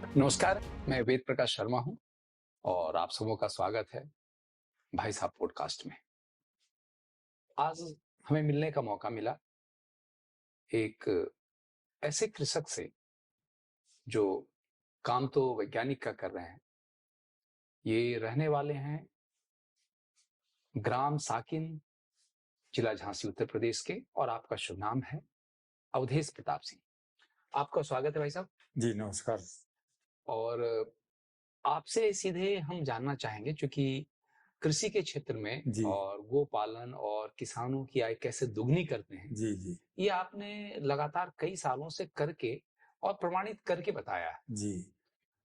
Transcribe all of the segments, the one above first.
नमस्कार, मैं वेद प्रकाश शर्मा हूँ और आप सबों का स्वागत है भाई साहब पॉडकास्ट में। आज हमें मिलने का मौका मिला एक ऐसे कृषक से जो काम तो वैज्ञानिक का कर रहे हैं। ये रहने वाले हैं ग्राम साकिन, जिला झांसी, उत्तर प्रदेश के, और आपका शुभ नाम है अवधेश प्रताप सिंह। आपका स्वागत है भाई साहब। जी नमस्कार। और आपसे सीधे हम जानना चाहेंगे, चूंकि कृषि के क्षेत्र में जी और गो पालन और किसानों की आय कैसे दुगनी करते हैं, जी जी ये आपने लगातार कई सालों से करके और प्रमाणित करके बताया है। जी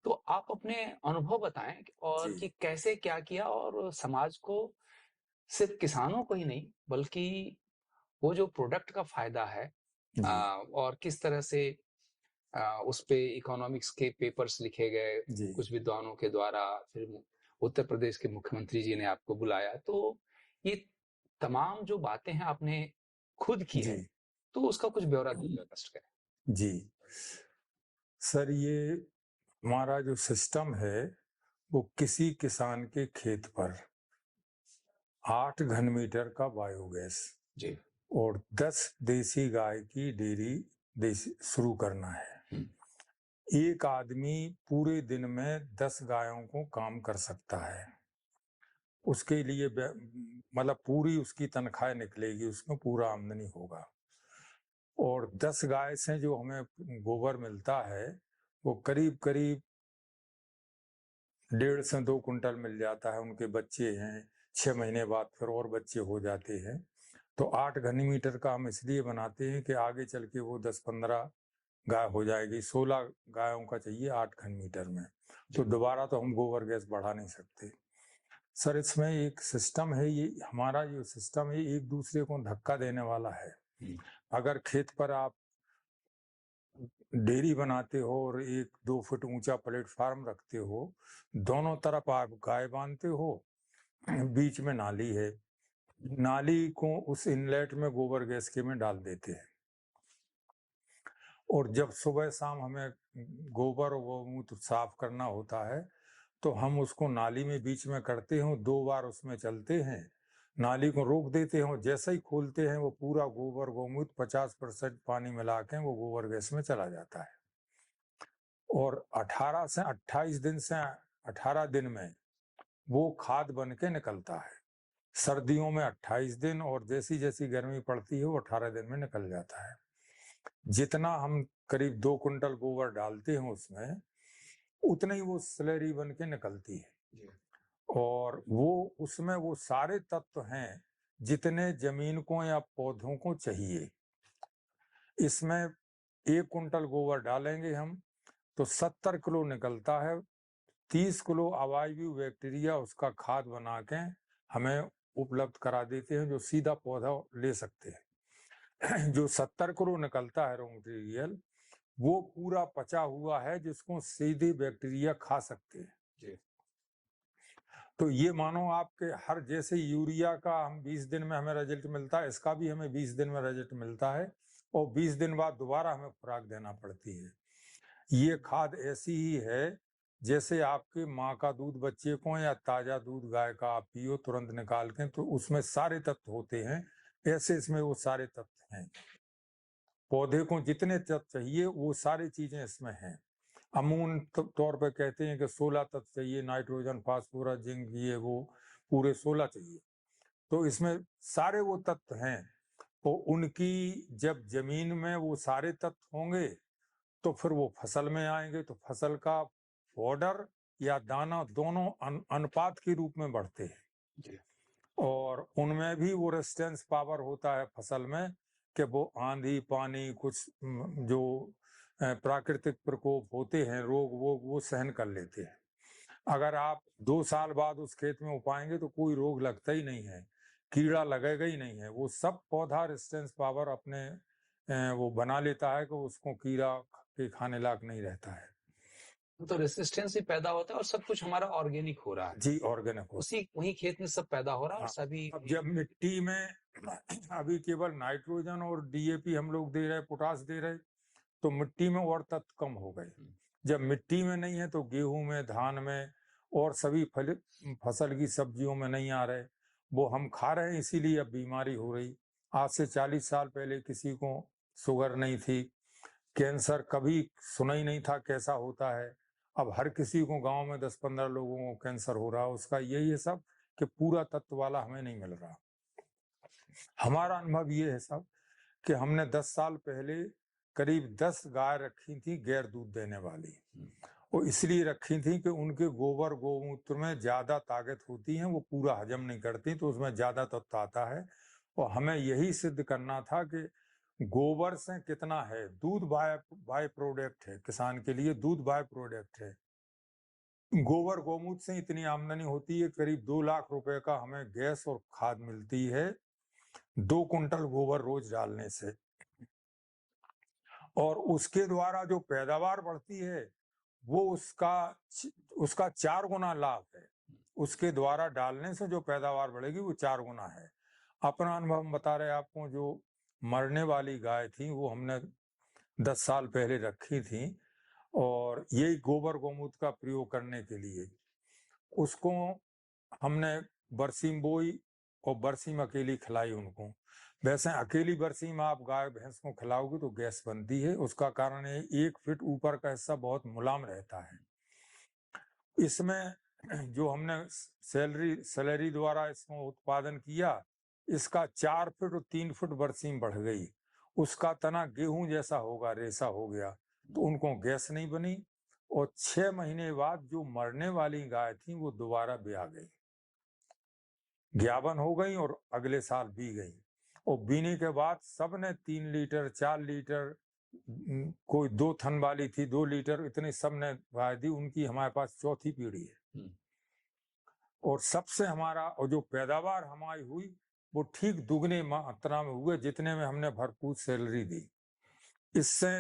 तो आप अपने अनुभव बताएं और जी कि कैसे क्या किया और समाज को, सिर्फ किसानों को ही नहीं बल्कि वो जो प्रोडक्ट का फायदा है, जी और किस तरह से उस पे इकोनॉमिक्स के पेपर्स लिखे गए जी कुछ विद्वानों के द्वारा। फिर उत्तर प्रदेश के मुख्यमंत्री जी ने आपको बुलाया, तो ये तमाम जो बातें हैं आपने खुद की जी है, तो उसका कुछ ब्यौरा दीजिए, कष्ट करें। जी सर, ये हमारा जो सिस्टम है वो किसी किसान के खेत पर 8 घन मीटर का बायोगैस जी। और 10 देसी गाय की डेयरी देसी शुरू करना है। एक आदमी पूरे दिन में 10 गायों को काम कर सकता है। उसके लिए मतलब पूरी उसकी तनख्वाह निकलेगी, उसमें पूरा आमदनी होगा। और 10 गाय से जो हमें गोबर मिलता है वो करीब करीब 1.5 से 2 कुंटल मिल जाता है। उनके बच्चे हैं, 6 महीने बाद फिर और बच्चे हो जाते हैं। तो 8 घन मीटर का हम इसलिए बनाते हैं कि आगे चल के वो 10-15 गाय हो जाएगी। 16 गायों का चाहिए 8 घन मीटर में। तो दोबारा तो हम गोबर गैस बढ़ा नहीं सकते सर। इसमें एक सिस्टम है, ये हमारा जो सिस्टम है एक दूसरे को धक्का देने वाला है। अगर खेत पर आप डेयरी बनाते हो और 1-2 फुट ऊंचा प्लेटफार्म रखते हो, दोनों तरफ आप गाय बांधते हो, बीच में नाली है, नाली को उस इनलेट में गोबर गैस के में डाल देते हैं। और जब सुबह शाम हमें गोबर और गौमूत्र साफ करना होता है तो हम उसको नाली में बीच में करते हैं, 2 बार उसमें चलते हैं, नाली को रोक देते हैं, जैसे ही खोलते हैं वो पूरा गोबर गौमूत्र 50% पानी मिला के वो गोबर गैस में चला जाता है। और 18 से 28 दिन से 18 दिन में वो खाद बन के निकलता है। सर्दियों में 28 दिन और जैसी जैसी गर्मी पड़ती है वो 18 दिन में निकल जाता है। जितना हम करीब 2 कुंटल गोबर डालते हैं उसमें, उतना ही वो स्लरी बन के निकलती है। और वो उसमें वो सारे तत्व हैं जितने जमीन को या पौधों को चाहिए। इसमें 1 कुंटल गोबर डालेंगे हम तो 70 किलो निकलता है। 30 किलो अवायवीय बैक्टीरिया उसका खाद बना के हमें उपलब्ध करा देते हैं, जो सीधा पौधा ले सकते हैं। जो 70 किलो निकलता है रॉ मटेरियल, वो पूरा पचा हुआ है जिसको सीधे बैक्टीरिया खा सकते हैं। तो ये मानो आपके हर, जैसे यूरिया का हम 20 दिन में हमें रिजल्ट मिलता है, इसका भी हमें 20 दिन में रिजल्ट मिलता है और 20 दिन बाद दोबारा हमें खुराक देना पड़ती है। ये खाद ऐसी ही है जैसे आपके माँ का दूध बच्चे को या ताजा दूध गाय का आप पियो तुरंत निकाल के, तो उसमें सारे तत्व होते हैं, ऐसे इसमें वो सारे तत्व हैं। पौधे को जितने तत्व चाहिए वो सारी चीजें इसमें हैं। अमून तौर पे कहते हैं कि 16 तत्व चाहिए, नाइट्रोजन, फास्फोरस, जिंक, ये वो पूरे 16 चाहिए। तो इसमें सारे वो तत्व हैं। तो उनकी जब जमीन में वो सारे तत्व होंगे तो फिर वो फसल में आएंगे, तो फसल का पाउडर या दाना दोनों अनुपात के रूप में बढ़ते हैं। और उनमें भी वो रेजिस्टेंस पावर होता है फसल में कि वो आंधी पानी कुछ जो प्राकृतिक प्रकोप होते हैं, रोग, वो सहन कर लेते हैं। अगर आप 2 साल बाद उस खेत में उपाएंगे तो कोई रोग लगता ही नहीं है, कीड़ा लगेगा ही नहीं है। वो सब पौधा रेजिस्टेंस पावर अपने वो बना लेता है कि उसको कीड़ा के खाने लायक नहीं रहता है। तो रेसिस्टेंस भी पैदा होता है और सब कुछ हमारा ऑर्गेनिक हो रहा है। जी ऑर्गेनिक हो, उसी वही खेत में सब पैदा हो रहा है और सभी। अब जब मिट्टी में अभी केवल नाइट्रोजन और डीएपी हम लोग दे रहे, पोटास दे रहे, तो मिट्टी में और तत्व कम हो गए। जब मिट्टी में नहीं है तो गेहूं में, धान में और सभी फसल की सब्जियों में नहीं आ रहे, वो हम खा रहे हैं, इसीलिए अब बीमारी हो रही। आज से 40 साल पहले किसी को शुगर नहीं थी, कैंसर कभी सुना ही नहीं था कैसा होता है। अब हर किसी को गांव में 10-15 लोगों को कैंसर हो रहा है। उसका यही है सब कि पूरा तत्व वाला हमें नहीं मिल रहा। हमारा अनुभव ये है सब कि हमने 10 साल पहले करीब 10 गाय रखी थी गैर दूध देने वाली, वो इसलिए रखी थी कि उनके गोबर गोमूत्र में ज्यादा ताकत होती है, वो पूरा हजम नहीं करती, तो उसमें ज्यादा तत्व आता है। और हमें यही सिद्ध करना था कि गोबर से कितना है, दूध बाय प्रोडक्ट है, किसान के लिए दूध बाय प्रोडक्ट है। गोबर गोमूत्र से इतनी आमदनी होती है, करीब 2 लाख रुपए का हमें गैस और खाद मिलती है 2 कुंटल गोबर रोज डालने से। और उसके द्वारा जो पैदावार बढ़ती है वो उसका 4 गुना लाभ है। उसके द्वारा डालने से जो पैदावार बढ़ेगी वो 4 गुना है। अपना अनुभव हम बता रहे आपको, जो मरने वाली गाय थी वो हमने 10 साल पहले रखी थी, और यही गोबर गोमूत्र का प्रयोग करने के लिए उसको हमने बरसीम बोई और बरसीम अकेली खिलाई उनको। वैसे अकेली बरसीम आप गाय भैंस को खिलाओगे तो गैस बनती है, उसका कारण है 1 फीट ऊपर का हिस्सा बहुत मुलायम रहता है। इसमें जो हमने सैलरी द्वारा इसमें उत्पादन किया, इसका 4 फीट और 3 फीट बरसीम बढ़ गई। उसका तना गेहूं जैसा होगा, रेसा हो गया, तो उनको गैस नहीं बनी। और 6 महीने बाद जो मरने वाली गाय थी वो दोबारा ब्याह गई, ज्ञापन हो गई और अगले साल बी गई। और बीने के बाद सबने 3 लीटर 4 लीटर, कोई 2 थन वाली थी 2 लीटर, इतनी सबने गाय दी। उनकी हमारे पास चौथी पीढ़ी है। और सबसे हमारा और जो पैदावार हमारी हुई वो ठीक दुगने मात्रा में हुए जितने में हमने भरपूर सैलरी दी। इससे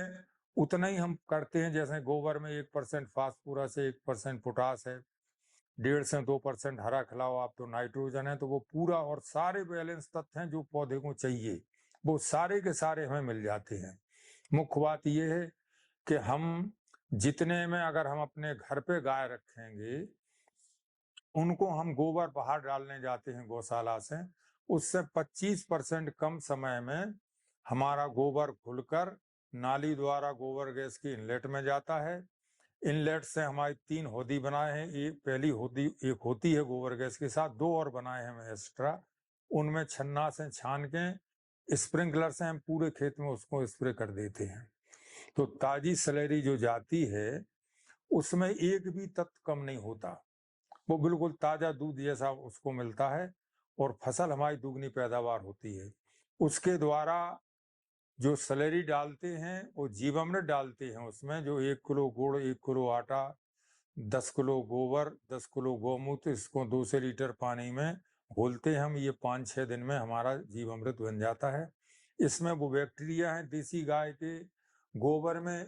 उतना ही हम करते हैं, जैसे गोबर में 1% फास्फोरस है, 1% पोटास है, 1.5 से 2% हरा खिलाओ आप तो नाइट्रोजन है, तो वो पूरा और सारे बैलेंस तत्व हैं जो पौधे को चाहिए, वो सारे के सारे हमें मिल जाते हैं। मुख्य बात यह है कि हम जितने में अगर हम अपने घर पे गाय रखेंगे, उनको हम गोबर बाहर डालने जाते हैं गौशाला से, उससे 25% कम समय में हमारा गोबर घुलकर नाली द्वारा गोबर गैस की इनलेट में जाता है। इनलेट से हमारी 3 होदी बनाए हैं, एक पहली होदी एक होती है गोबर गैस के साथ, 2 और बनाए हैं हमें एक्स्ट्रा। उनमें छन्ना से छान के स्प्रिंकलर से हम पूरे खेत में उसको स्प्रे कर देते हैं। तो ताजी सैलरी जो जाती है उसमें एक भी तत्व कम नहीं होता, वो बिल्कुल ताजा दूध जैसा उसको मिलता है और फसल हमारी दुगनी पैदावार होती है। उसके द्वारा जो सैलरी डालते हैं वो जीवामृत डालते हैं, उसमें जो 1 किलो गुड़, 1 किलो आटा, 10 किलो गोबर, 10 किलो गौमूत्र, इसको 2 से लीटर पानी में घोलते हैं हम। ये 5-6 दिन में हमारा जीवामृत बन जाता है। इसमें वो बैक्टीरिया है देसी गाय के गोबर में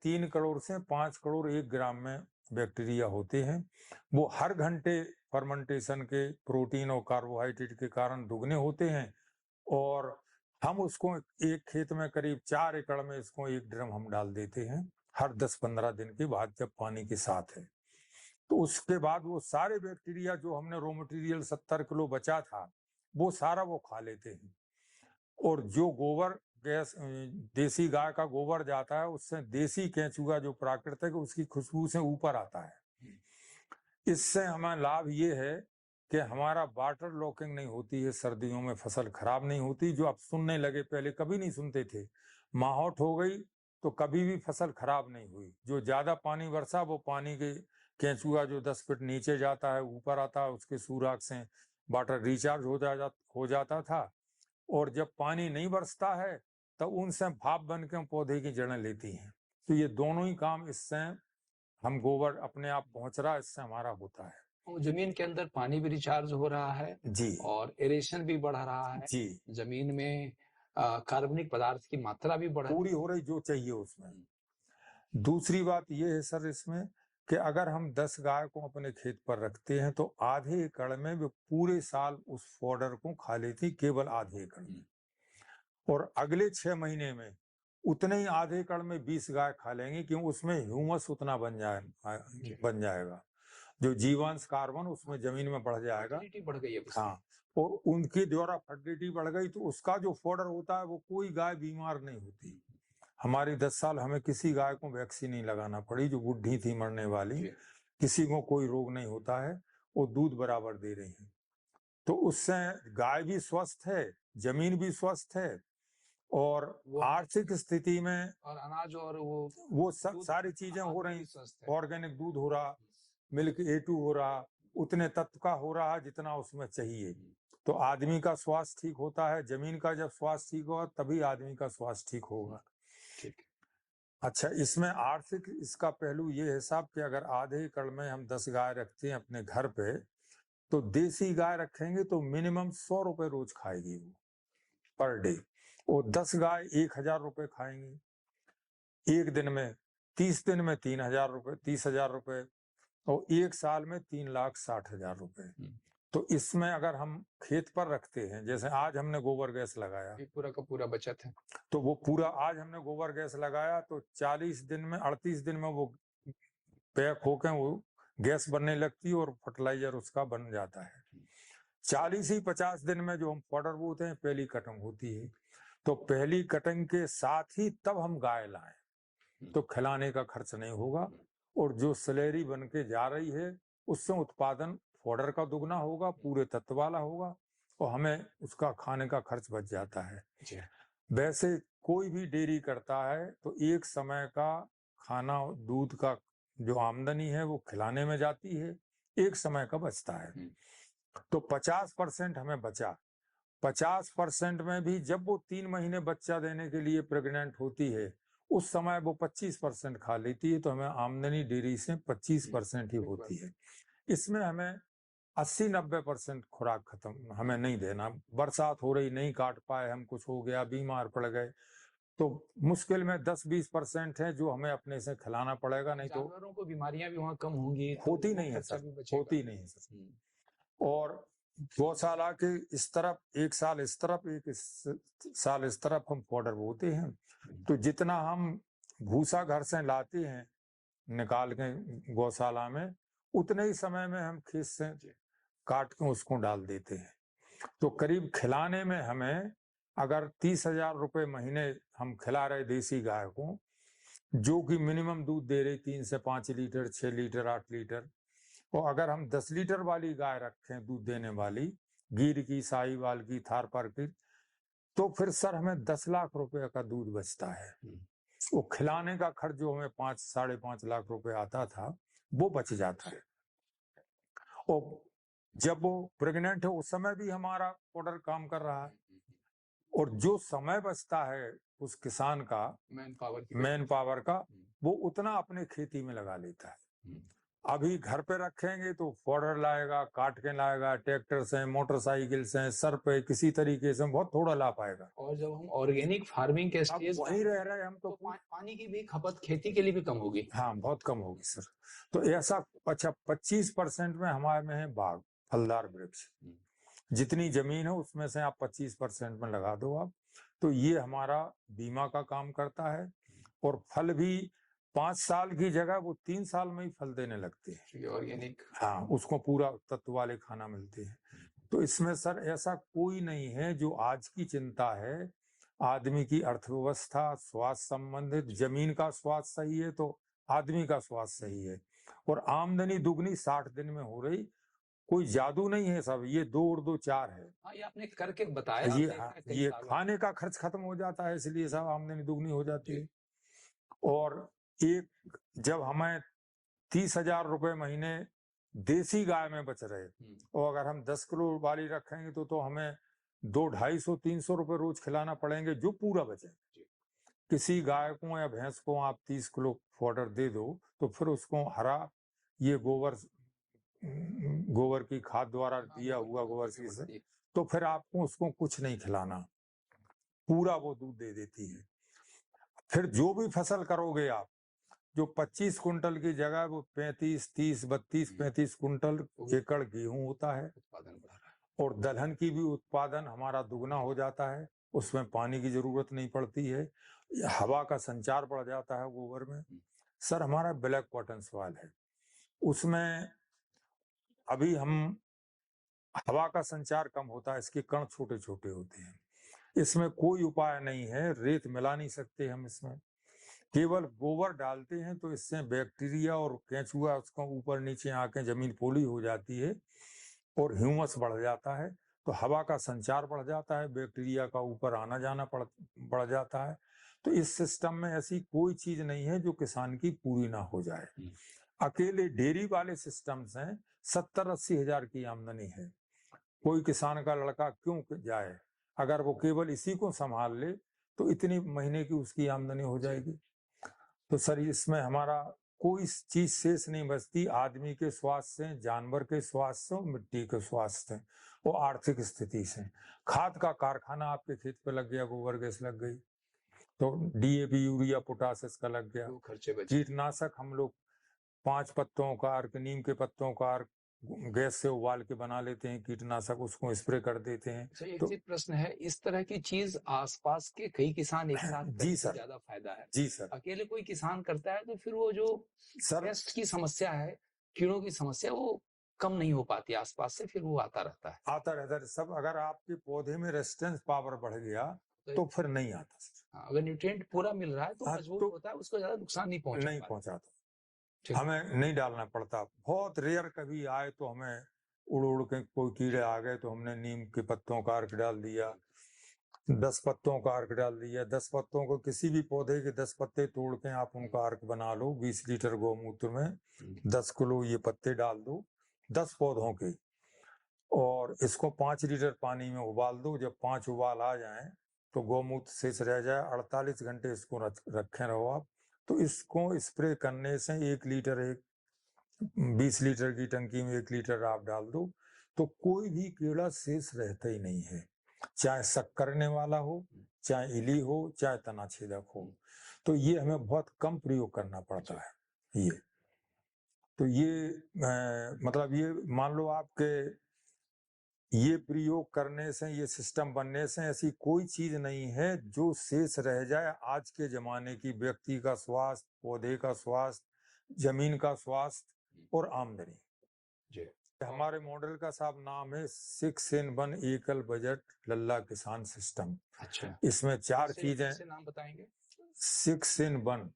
3 करोड़ से 5 करोड़ 1 ग्राम में बैक्टीरिया होते हैं। वो हर घंटे फर्मेंटेशन के प्रोटीन और कार्बोहाइड्रेट के कारण दुगने होते हैं। और हम उसको एक खेत में करीब 4 एकड़ में इसको 1 ड्रम हम डाल देते हैं हर 10-15 दिन के बाद, जब पानी के साथ है। तो उसके बाद वो सारे बैक्टीरिया जो हमने रॉ मटेरियल 70 किलो बचा था वो सारा वो खा लेते हैं। और जो गोबर गैस देसी गाय का गोबर जाता है उससे देसी केंचुआ जो प्राकृतिक उसकी खुशबू से ऊपर आता है। इससे हमें लाभ ये है कि हमारा वाटर लॉकिंग नहीं होती है, सर्दियों में फसल खराब नहीं होती, जो आप सुनने लगे, पहले कभी नहीं सुनते थे। माहौट हो गई तो कभी भी फसल खराब नहीं हुई। जो ज्यादा पानी बरसा वो पानी के केंचुआ जो 10 फीट नीचे जाता है ऊपर आता है, उसके सुराख से वाटर रिचार्ज हो जाता था। और जब पानी नहीं बरसता है तो उनसे भाप बन के पौधे की जड़ें लेती हैं। तो ये दोनों ही काम इससे हम गोबर अपने आप पहुंच रहा है, इससे हमारा होता है। जमीन के अंदर पानी भी रिचार्ज हो रहा है जी और एरेशन भी बढ़ रहा है जी, जमीन में, कार्बनिक पदार्थ की मात्रा भी बढ़ पूरी हो रही जो चाहिए उसमें। दूसरी बात ये है सर इसमें कि अगर हम 10 गाय को अपने खेत पर रखते हैं तो आधे एकड़ में वो पूरे साल उस फॉडर को खा लेती, केवल आधे एकड़ में। और अगले 6 महीने में उतने ही आधे एकड़ में 20 गाय खा लेंगी, क्यों उसमें ह्यूमस उतना बन जाएगा, जो जीवांश कार्बन उसमें जमीन में बढ़ जाएगा। फर्टिलिटी बढ़ गई है हाँ, और उनके द्वारा फर्टिलिटी बढ़ गई तो उसका जो फॉडर होता है वो कोई गाय बीमार नहीं होती। हमारी 10 साल हमें किसी गाय को वैक्सीन नहीं लगाना पड़ी, जो बुढ़ी थी मरने वाली, किसी को कोई रोग नहीं होता है, वो दूध बराबर दे रही है। तो उससे गाय भी स्वस्थ है, जमीन भी स्वस्थ है, और आर्थिक स्थिति में और अनाज और वो सब सारी चीजें हो रही, ऑर्गेनिक दूध हो रहा, मिल्क A2 हो रहा, उतने तत्व का हो रहा जितना उसमें चाहिए। तो आदमी का स्वास्थ्य ठीक होता है, जमीन का जब स्वास्थ्य ठीक होगा तभी आदमी का स्वास्थ्य ठीक होगा। ठीक। अच्छा, इसमें आर्थिक इसका पहलू ये है साहब कि अगर आधे एकड़ में हम 10 गाय रखते हैं अपने घर पे, तो देसी गाय रखेंगे तो मिनिमम 100 रुपए रोज खाएगी वो पर डे, और 10 गाय 1000 रुपए खाएंगी एक दिन में, 30 दिन में 3000 रुपए, 30,000 रुपए, और 1 साल में 3,60,000 रुपए। तो इसमें अगर हम खेत पर रखते हैं, जैसे आज हमने गोबर गैस लगाया, पूरा का पूरा बचत है, तो वो पूरा आज हमने गोबर गैस लगाया तो 40 दिन में 38 दिन में वो पैक होकर वो गैस बनने लगती है और फर्टिलाइजर उसका बन जाता है। 40 ही 50 दिन में जो हम फॉडर बोते हैं पहली कटिंग होती है, तो पहली कटिंग के साथ ही तब हम गाय लाएं तो खिलाने का खर्च नहीं होगा, और जो सैलरी बन के जा रही है उससे उत्पादन फॉडर का दुगना होगा, पूरे तत्व वाला होगा, और हमें उसका खाने का खर्च बच जाता है। वैसे कोई भी डेयरी करता है तो एक समय का खाना दूध का जो आमदनी है वो खिलाने में जाती है, एक समय का बचता है। तो 50% हमें बचा, 50% में भी जब वो 3 महीने बच्चा देने के लिए प्रेग्नेंट होती है उस समय वो 25% खा लेती है, तो हमें आमदनी डेयरी से 25% ही होती है। इसमें हमें 80-90% खुराक खत्म हमें नहीं देना, बरसात हो रही नहीं काट पाए हम, कुछ हो गया बीमार पड़ गए, तो मुश्किल में 10-20% है जो हमें अपने से खिलाना पड़ेगा, नहीं तो जानवरों को बीमारियां भी वहाँ कम होंगी, होती नहीं है सर, होती नहीं है सर। और गौशाला के इस तरफ एक साल इस तरफ एक साल इस तरफ हम फॉडर बोते हैं, तो जितना हम भूसा घर से लाते हैं निकाल के गौशाला में, उतने ही समय में हम खेत से काट के उसको डाल देते हैं। तो करीब खिलाने में हमें अगर 30,000 रुपए महीने हम खिला रहे देसी गाय को, जो कि मिनिमम दूध दे रही 3 से 5 लीटर, 6 लीटर, 8 लीटर, और अगर हम 10 लीटर वाली गाय रखें दूध देने वाली, गिर की, साहिवाल की, थारपार की, तो फिर सर हमें 10 लाख रुपए का दूध बचता है। वो खिलाने का खर्च जो हमें 5-5.5 लाख रुपए आता था वो बच जाता है। और जब वो प्रेग्नेंट है उस समय भी हमारा ऑर्डर काम कर रहा है, और जो समय बचता है उस किसान का मैन पावर का वो उतना अपने खेती में लगा लेता है। अभी घर पे रखेंगे तो फॉडर लाएगा, काट के लाएगा, ट्रैक्टर से, मोटरसाइकिल से, सर पे किसी तरीके से बहुत थोड़ा ला पाएगा। और जब हम ऑर्गेनिक फार्मिंग के स्टेज वहीं रह रहे हम तो पानी की भी खपत खेती के लिए भी कम होगी। हाँ, बहुत कम होगी सर। तो ऐसा 25% में हमारे में है बाग, फलदार वृक्ष, जितनी जमीन है उसमें से आप 25% में लगा दो आप, तो ये हमारा बीमा का काम करता है, और फल भी 5 साल की जगह वो 3 साल में ही फल देने लगते हैं ऑर्गेनिक। हाँ, उसको पूरा तत्व वाले खाना मिलते हैं। तो इसमें सर ऐसा कोई नहीं है, जो आज की चिंता है आदमी की अर्थव्यवस्था, स्वास्थ्य संबंधित, जमीन का स्वास्थ्य सही है तो आदमी का स्वास्थ्य सही है, और आमदनी दुगनी 60 दिन में हो रही, कोई जादू नहीं है सब, ये 2 और 2 4 है। ये आपने करके बताया, ये खाने का खर्च खत्म हो जाता है, इसलिए सब आमदनी दुगनी हो जाती है। और एक जब हमें 30,000 रुपए महीने देसी गाय में बच रहे, और अगर हम 10 किलो वाली रखेंगे तो हमें 200-250-300 रुपए रोज खिलाना पड़ेंगे जो पूरा बचे। किसी गाय को या भैंस को आप 30 किलो फॉडर दे दो तो फिर उसको हरा ये गोबर की खाद द्वारा दिया हुआ गोबर से, तो फिर आपको उसको कुछ नहीं खिलाना, पूरा वो दूध दे देती है। फिर जो भी फसल करोगे आप, जो 25 कुंटल की जगह वो 35, 30, 32, 35 कुंटल एकड़ गेहूं होता है, और दलहन की भी उत्पादन हमारा दुगना हो जाता है, उसमें पानी की जरूरत नहीं पड़ती है, हवा का संचार बढ़ जाता है गोबर में। सर हमारा ब्लैक कॉटन सॉइल है, उसमें अभी हम हवा का संचार कम होता है, इसके कण छोटे छोटे होते हैं, इसमें कोई उपाय नहीं है, रेत मिला नहीं सकते हम इसमें, केवल गोबर डालते हैं तो इससे बैक्टीरिया और केंचुआ उसको ऊपर नीचे आके जमीन पोली हो जाती है और ह्यूमस बढ़ जाता है, तो हवा का संचार बढ़ जाता है, बैक्टीरिया का ऊपर आना जाना बढ़ जाता है। तो इस सिस्टम में ऐसी कोई चीज नहीं है जो किसान की पूरी ना हो जाए। अकेले डेयरी वाले सिस्टम्स हैं, 70-80 हजार की आमदनी है, कोई किसान का लड़का क्यों जाए, अगर वो केवल इसी को संभाल ले तो इतनी महीने की उसकी आमदनी हो जाएगी। तो सर इसमें हमारा कोई चीज शेष नहीं बचती, आदमी के स्वास्थ्य से, जानवर के स्वास्थ्य से, मिट्टी के स्वास्थ्य से और आर्थिक स्थिति से। खाद का कारखाना आपके खेत पे लग गया, गोबर गैस लग गई, तो डीएपी यूरिया पोटास इसका लग गया, खर्चे बचे। कीटनाशक हम लोग 5 पत्तों का अर्क, नीम के पत्तों का अर्क गैस से उबाल के बना लेते हैं कीटनाशक, उसको स्प्रे कर देते हैं। अच्छा, एक चीज प्रश्न है, इस तरह की चीज आसपास के कई किसान एक साथ जी करने से सर, ज्यादा फायदा है। जी सर, अकेले कोई किसान करता है तो फिर वो जो सर पेस्ट की समस्या है, कीड़ों की समस्या, वो कम नहीं हो पाती आसपास से, फिर वो आता रहता है। आता रहता है सब। अगर आपके पौधे में रेजिस्टेंस पावर बढ़ गया तो फिर नहीं आता सर। अगर न्यूट्रिएंट पूरा मिल रहा है तो हाँ, मजबूत तो होता है, उसको ज्यादा नुकसान नहीं पहुंचाता। पहुंचाता, ठीक। हमें नहीं डालना पड़ता। बहुत रेयर कभी आए तो हमें उड़ उड़ के कोई कीड़े आ गए तो हमने नीम के पत्तों का अर्क डाल दिया, 10 पत्तों का अर्क डाल दिया। 10 पत्तों को, किसी भी पौधे के 10 पत्ते तोड़ के आप उनका अर्क बना लो, 20 लीटर गौमूत्र में 10 किलो ये पत्ते डाल दो, 10 पौधों के, और इसको 5 लीटर पानी में उबाल दो। जब 5 उबाल आ जाएं तो गौमूत्र शेष रह जाए, 48 घंटे इसको रखे रहो आप। तो इसको स्प्रे करने से 1 लीटर, 20 लीटर की टंकी में 1 लीटर आप डाल दो, तो कोई भी कीड़ा शेष रहता ही नहीं है, चाहे शक करने वाला हो, चाहे इली हो, चाहे तना छेदक हो। तो ये हमें बहुत कम प्रयोग करना पड़ता है ये। तो ये मतलब ये मान लो आपके ये प्रयोग करने से, ये सिस्टम बनने से ऐसी कोई चीज नहीं है जो शेष रह जाए। आज के जमाने की व्यक्ति का स्वास्थ्य, पौधे का स्वास्थ्य, जमीन का स्वास्थ्य और आमदनी। जी। हमारे मॉडल का साहब नाम है 6 in 1 एकल बजट लल्ला किसान सिस्टम। अच्छा, इसमें 4 चीजें, नाम बताएंगे। 6 in 1,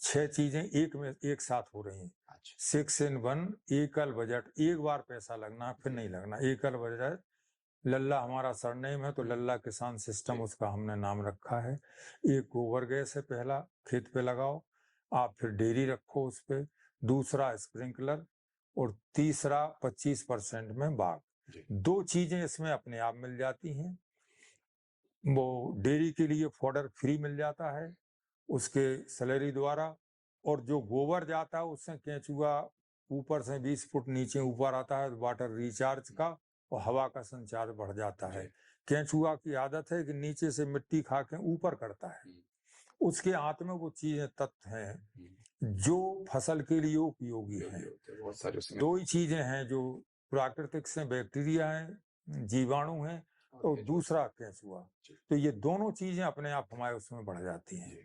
6 चीजें एक साथ हो रही हैं। 6 in 1 एकल बजट, एक बार पैसा लगना फिर नहीं लगना, एकल बजट। लल्ला हमारा सरनेम है तो लल्ला किसान सिस्टम उसका हमने नाम रखा है। एक गोबर गैस है पहला, खेत पे लगाओ आप, फिर डेयरी रखो उस पे, दूसरा स्प्रिंकलर, और तीसरा 25% में बाग। 2 चीजें इसमें अपने आप मिल जाती हैं। वो डेयरी के लिए फॉडर फ्री मिल जाता है उसके सैलरी द्वारा, और जो गोबर जाता है उससे केंचुआ ऊपर से 20 फुट नीचे ऊपर आता है, वाटर रिचार्ज का और हवा का संचार बढ़ जाता है। केंचुआ की आदत है कि नीचे से मिट्टी खा के ऊपर करता है, उसके हाथ में वो चीजें तत्व हैं जो फसल के लिए उपयोगी हैं। 2 ही चीजें हैं जो प्राकृतिक से, बैक्टीरिया है, जीवाणु है, और दूसरा केंचुआ। तो ये दोनों चीजें अपने आप हमारे उसमें बढ़ जाती हैं।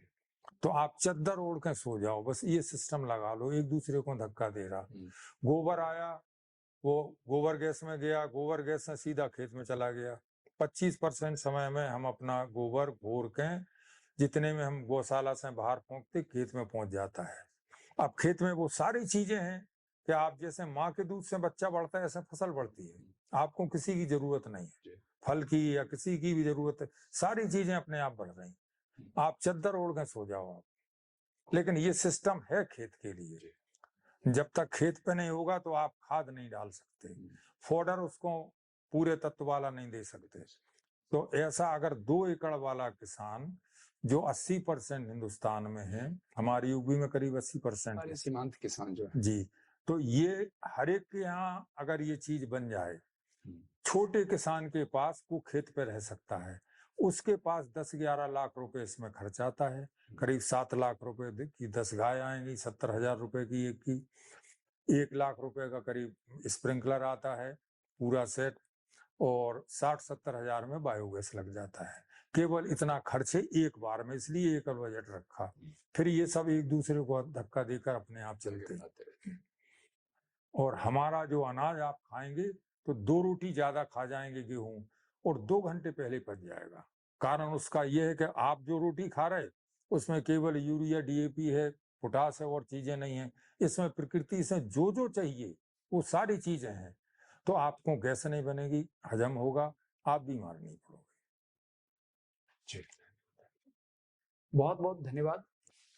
तो आप चद्दर ओढ़ के सो जाओ, बस ये सिस्टम लगा लो, एक दूसरे को धक्का दे रहा। गोबर आया, वो गोबर गैस में गया, गोबर गैस से सीधा खेत में चला गया। 25% समय में हम अपना गोबर घोर के, जितने में हम गौशाला से बाहर पहुंचते, खेत में पहुंच जाता है। अब खेत में वो सारी चीजें हैं कि आप जैसे माँ के दूध से बच्चा बढ़ता है, ऐसे फसल बढ़ती है, आपको किसी की जरूरत नहीं है, फल की या किसी की भी जरूरत है, सारी चीजें अपने आप बढ़ रही। आप चद्दर ओढ़ के सो जाओ आप, लेकिन ये सिस्टम है खेत के लिए। जब तक खेत पे नहीं होगा तो आप खाद नहीं डाल सकते, फॉडर उसको पूरे तत्व वाला नहीं दे सकते। तो ऐसा अगर 2 एकड़ वाला किसान, जो 80% हिंदुस्तान में है, हमारी यूपी में करीब 80% है, सीमांत किसान जो है जी, तो ये हर एक के यहाँ अगर ये चीज बन जाए, छोटे किसान के पास वो खेत पे रह सकता है, उसके पास 10-11 लाख रुपए इसमें खर्च आता है, करीब 7 लाख रुपए की 10 गाय आएंगी, 70,000 रुपए की एक की, 1 लाख रुपए का करीब स्प्रिंकलर आता है पूरा सेट, और 60-70 हजार में बायोगैस लग जाता है। केवल इतना खर्चे एक बार में, इसलिए एकल बजट रखा। फिर ये सब एक दूसरे को धक्का देकर अपने आप चलते हैं। और हमारा जो अनाज आप खाएंगे तो 2 रोटी ज्यादा खा जाएंगे गेहूं, और 2 घंटे पहले पच जाएगा। कारण उसका यह है कि आप जो रोटी खा रहे उसमें केवल यूरिया, डीएपी है, पोटास है, और चीजें नहीं है। इसमें प्रकृति से जो जो चाहिए वो सारी चीजें हैं। तो आपको गैस नहीं बनेगी, हजम होगा, आप बीमार नहीं पड़ोगे। जी, बहुत बहुत धन्यवाद।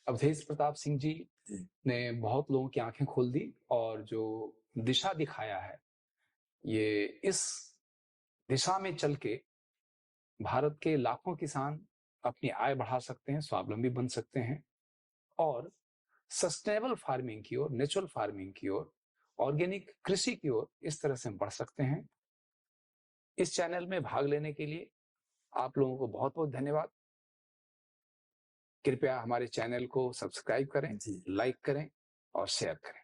अवधेश प्रताप सिंह जी ने बहुत लोगों की आंखें खोल दी और जो दिशा दिखाया है, ये इस दिशा में चल के भारत के लाखों किसान अपनी आय बढ़ा सकते हैं, स्वावलंबी बन सकते हैं और सस्टेनेबल फार्मिंग की ओर, नेचुरल फार्मिंग की ओर, ऑर्गेनिक कृषि की ओर इस तरह से बढ़ सकते हैं। इस चैनल में भाग लेने के लिए आप लोगों को बहुत बहुत धन्यवाद। कृपया हमारे चैनल को सब्सक्राइब करें, लाइक करें और शेयर करें।